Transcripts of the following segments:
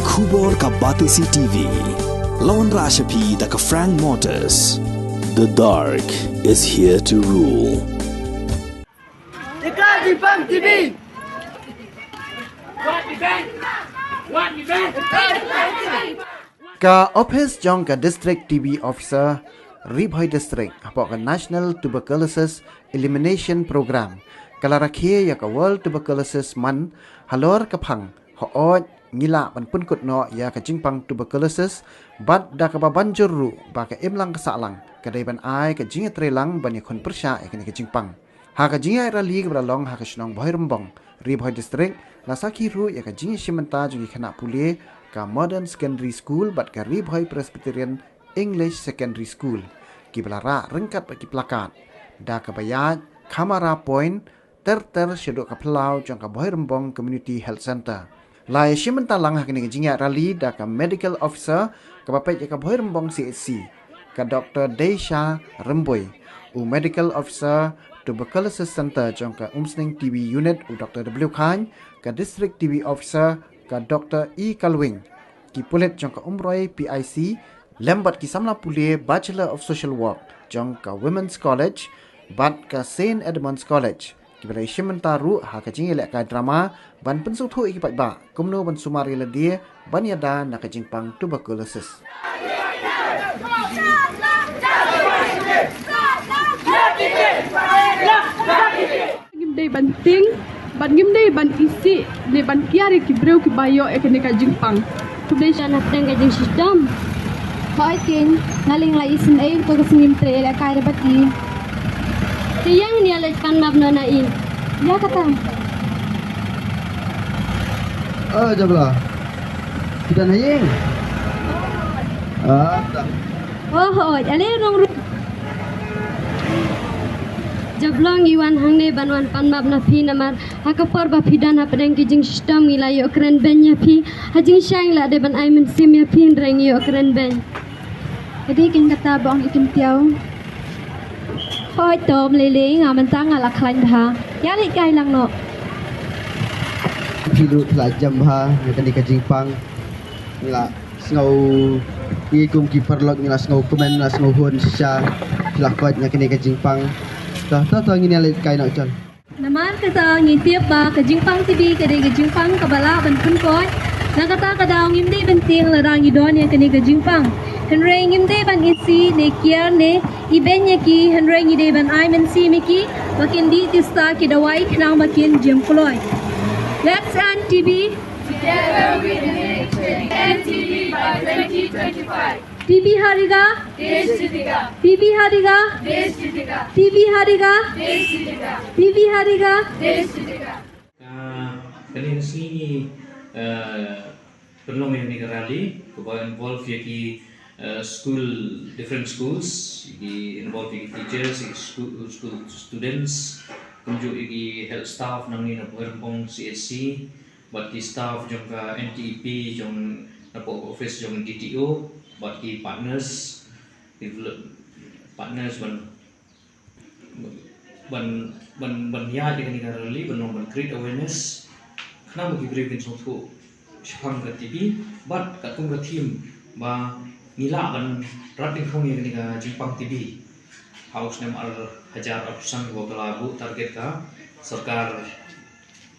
Khubor ka Batisi TV. Lawan Rashapi da ka Frank Motors. The dark is here to rule. Jepang TV. Ka office jong ka district TB officer Ribhoi district apok ka National Tuberculosis Elimination Program kala rakhe ya ka World Tuberculosis Man halor ka phang hoot ngila pan pun kut no ya ka jingpang tuberculosis bat da ka banjur ru ba ka imlang ka salang ka dai ban ai ka jinga trelang ban ya khon persya ka ni ka jingpang ha ka jinga ra li ka long ha ka shnong bhoi rumbong Ribhoi district la sakhi ru ya ka jinga shimanta jungi khana pulie ka Modern Secondary School bat ka Ribhoi Presbyterian English Secondary School ki belara rengkat bagi plakat da ka bayat Kamara Point ter syedok ka Pelau jong ka Bhoi Rembong Community Health Center lai shimenta lang ha kini jinga rali da ka medical officer ka bapet ka Bhoi Rembong CHC ka Dr. Desha Remboi u medical officer tuberculosis center jong ka Umsning TB unit u Dr. W Khan ka district TB officer ka Dr. E Kalwing ki pulit jong ka Umroi PIC lembat ki samla pulie Bachelor of Social Work jong ka Women's College bat ka St. Edmunds College ki balai shimentaru ha ka jingi lek ka drama ban pensuk thu iki ba kumno ban sumari la dia ban yada na ka jingpang tuberculosis Gimdai banting ban gimdai ban isi ne ban kiari ki breu ki bayo e ka jingpang Tublay siya na tang kajing system. Hoitin, naling la isin ay to kasingim tre la kaya bati. Tiyang niya la pan map na nain. Ya kata. Jabla. Kita naying. Tak. Ale rong Jablong iwan hangne banwan panmab na phi namar hakapor ba phidan hapadeng kijing system milayo kren ben ya phi hajing shang la de ban ai men sim ya phi reng yo kren ben jadi kin kata bong ikin tiao hoi tom lele ngaman tang ala khlain tha ya le kai lang no Hidup la jam ha ngatan di kajingpang la ngau i kum ki perlok ngila ngau komen la ngau hun sha lakot ngakini kajingpang ta ngini ale kai nak chal namar kata ngi tiap ba ka jingpang tibi ka de ka jingpang ka bala ban kun koi na kata ka daw ngim de ban ting la rang idon ya kani ka jingpang henre ngim de ban isi ne kiar ne iben ya ki henre ngi de ban ai men si miki makin di tista ki dawai khna makin jim kloi let's end tb Together we end TV by 2025. TB Hariga Desh Jitika. TB Hariga Desh Jitika. TB Hariga Desh Jitika. TB Hariga Desh Jitika. Kali sini perlu rally kepada involve yaki school different schools involve yaki teachers school students kunjuk yaki health staff nang ni na Rembong CHC bagi staff jong ka NTEP jong na office jong DTO bagi partners ban ya dengan negara rally ban create awareness kena bagi breaking sotu shapang ka TV but ka tung ka team ba nila ban rating khong yang dengan Jepang TV house name al hajar apusan go lagu target ka sarkar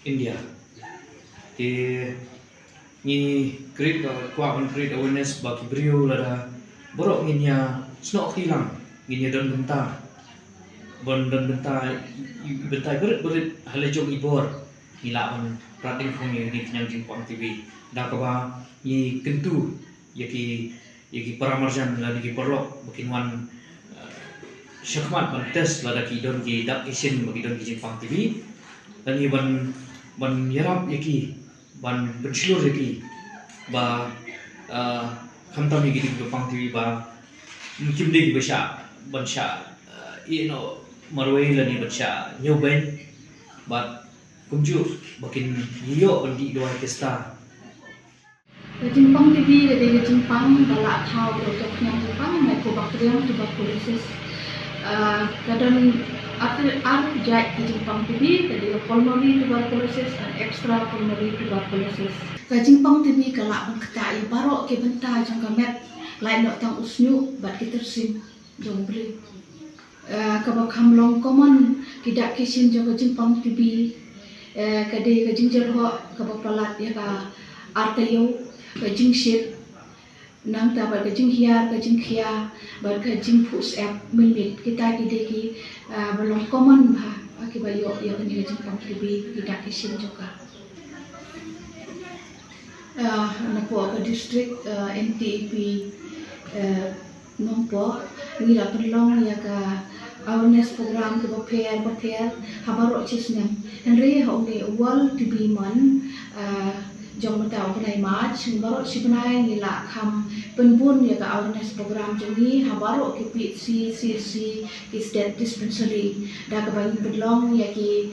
India ke ni create ban create awareness bagi brio lada borok nginya snok hilang nginya dan bentar bentar berit halejong ibor nila ban rating khong yang ni kenyang Jepang TV dah kaba ni kentu yaki paramarjan lagi ki perlok bukin wan syakmat ban test lada ki don ki dak isin bagi don ki Jepang TV dan ni ban yarap yaki ban pensilur yaki ba khamtam yaki di Jepang TV ba mungkin dia besar ban sya marwai lani ban sya nyoben ba kunju bakin yo ban di doa testa Jepang TV dari Jepang bala thau untuk yang Jepang mai ko bakriang tuberculosis kadang jai ke Jepang TV tadi pulmonary tuberculosis and extra pulmonary tuberculosis. Ke Jepang TV kalak mengketai barok ke bentar jangka met lain nak tang usnyu bat kita sim jong beri. Kabakam long common tidak kisin jangka Jepang TV kade ke jingjel ho kabapalat ya ka artayo ke jingshit nang ta ba ke jinghiar ke jingkhia ba ke jingphus app minit kita ki belum common ba akibayo ya ke Jepang TV tidak kisin juga. Napo ke district NTP nompo ni la perlong ya ka awareness program ke pair habaro chisnem henry honge world TV man jong mata openai march habaro sipanai ni la kham penbun ya ka awareness program jongi habaro ke PCC ki state dispensary da ka bang perlong ya ki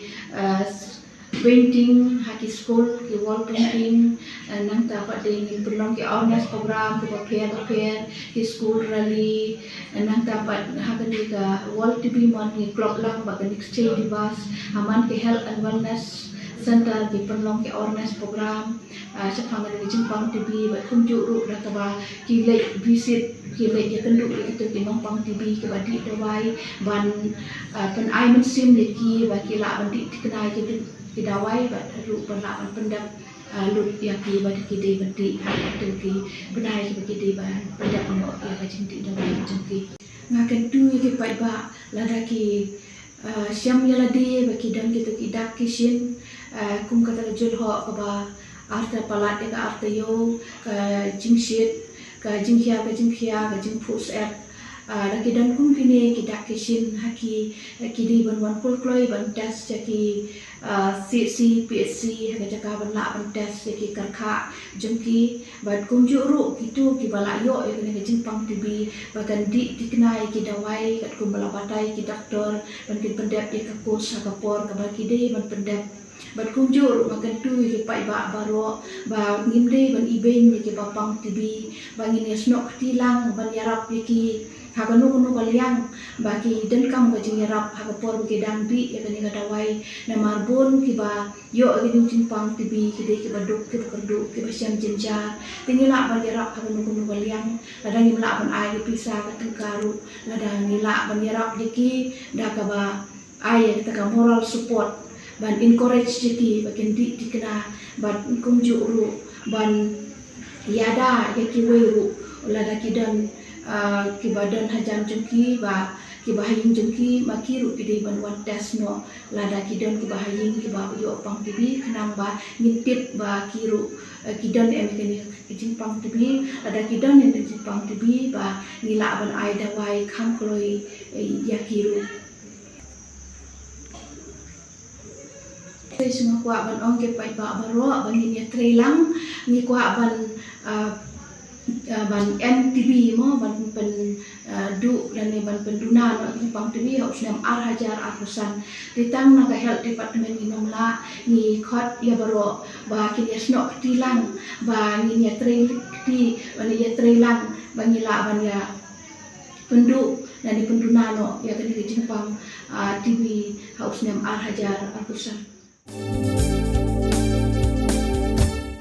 painting haki school ki wall painting nang ta pa ding perlong ki awareness program ki pair ki school rally nang ta pa hakani ka wall TV mon ki clock lang ba kan exchange divas haman ki health and wellness center ki perlong ki awareness program sepang dari Jepang TV ba kunjuk ru da ka ba ki lek visit ki lek ya kenduk ki tu ki Jepang TV ki ba di dawai ban pen ai men sim le ki ba ki la ban di kenai ki dawai ba ru ban pendap lut ya ki ba ki de benti tu ki benai ki de ba pendap no ya ka jinti dawai jinti ngakan tu ki pai ba lada ki siam ya ladi ba ki dan ki tu ki dak kisin kum kata jul ho ka ba arta palat ya ka arta yo ka jingshit ka jingkhia ka jingphus app lagi dan kum kini kita kisin haki kidi ban pul kloi ban test jaki CC PSC haka jaka ban la ban test jaki karkha jengki ban kum juru gitu ki bala yo kene Jepang TV bagan di dikenai ki dawai kat kum bala batai ki doktor ban ki pendap ya ka kos haka por ka ban kidi ban pendap ban kum juru makan tu ki pai ba baro ba ngimde ban iben ki Bapang TV ban ngini snok tilang ban yarap ki haga nu kaliang bagi dan kam ga jingerap haga por ke dang bi ya kani ga dawai na marbon ki ba yo gi Jepang TV ki de ki ba duk ki perdu ki ba siam jinjar tingila ban yarap haga nu kaliang ladang ni mela ban ai pisa ka tengkaru ladang ni la ban yarap diki da ka ba ai kita ka moral support ban encourage diki bagian di dikena ban kumju ru ban yada ya ki weru lada ki dan ki badan hajan jengki ba ki bahayin jengki makiru ki de ban wan tes no lada ki dan ki bahayin ki ba yo Pang TV kenang ba ngintip ba kiru ki dan em kini Jepang TV lada ki dan yang Jepang TV ba nila ban ai dawai khang kloi ya kiru semua kuat ban ong ke pai ba baro ban ni trelang ni kuat ban MTV mo ban pen du dan ban penduna no Jepang TV harus nam hajar akusan ditang naga health department ni nomla ni khot ya baro ba kini snok tilang ba ni ya trelang ban ni la ban ya pendu dan di penduna no ya kini Jepang TV harus nam hajar akusan.